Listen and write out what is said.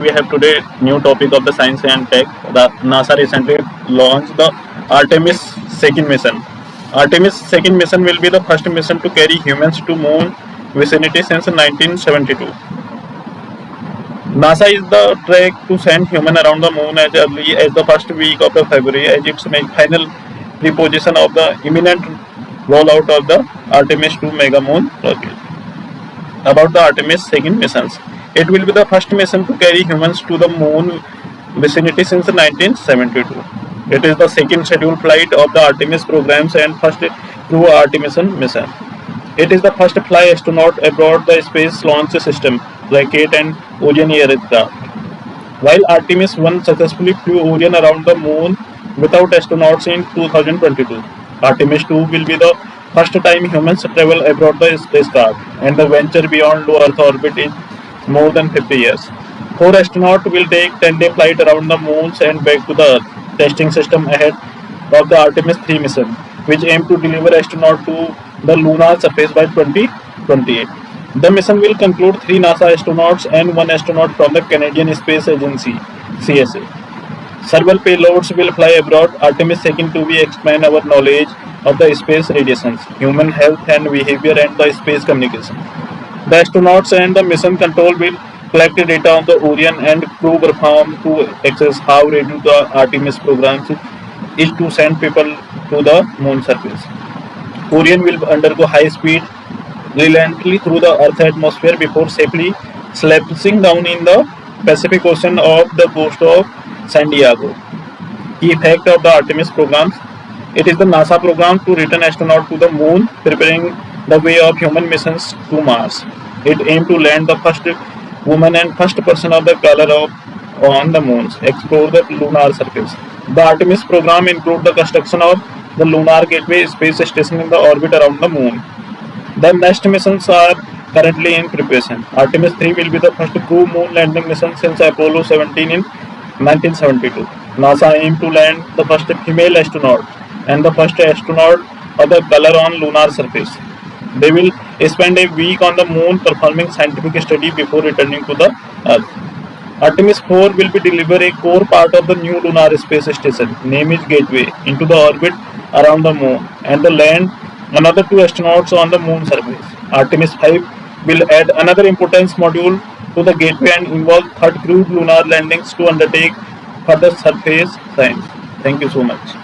We have today new topic of the science and tech. The NASA recently launched the Artemis second mission. Artemis second mission will be the first mission to carry humans to moon vicinity since 1972. NASA is the track to send human around the moon as early as the first week of the February as its final reposition of the imminent rollout of the Artemis 2 mega moon rocket. About the Artemis second missions. It will be the first mission to carry humans to the moon vicinity since 1972. It is the second scheduled flight of the Artemis programs and first true Artemis mission. It is the first fly astronaut aboard the Space Launch System rocket and Orion aircraft. While Artemis 1 successfully flew Orion around the moon without astronauts in 2022, Artemis 2 will be the first time humans travel aboard the spacecraft and the venture beyond low Earth orbit in more than 50 years. 4 astronauts will take 10-day flight around the moon and back to the Earth testing system ahead of the Artemis 3 mission, which aim to deliver astronauts to the lunar surface by 2028. The mission will conclude 3 NASA astronauts and 1 astronaut from the Canadian Space Agency (CSA). Several payloads will fly abroad Artemis 2 to be expand our knowledge of the space radiations, human health and behavior, and the space communication. The astronauts and the mission control will collect data on the Orion and crew perform to access how ready the Artemis programs is to send people to the moon surface. Orion will undergo high-speed reentry through the Earth's atmosphere before safely splashing down in the Pacific Ocean off the coast of San Diego. Key fact of the Artemis programs. It is the NASA program to return astronauts to the moon, preparing the way of human missions to Mars. It aimed to land the first woman and first person of the color on the moon, explore the lunar surface. The Artemis program includes the construction of the Lunar Gateway space station in the orbit around the moon. The next missions are currently in preparation. Artemis 3 will be the first crew moon landing mission since Apollo 17 in 1972. NASA aimed to land the first female astronaut and the first astronaut of the color on lunar surface. They will spend a week on the moon performing scientific study before returning to the Earth. Artemis 4 will be deliver a core part of the new lunar space station, named is Gateway, into the orbit around the moon and the land another 2 astronauts on the moon surface. Artemis 5 will add another important module to the Gateway and involve third crewed lunar landings to undertake further surface science. Thank you so much.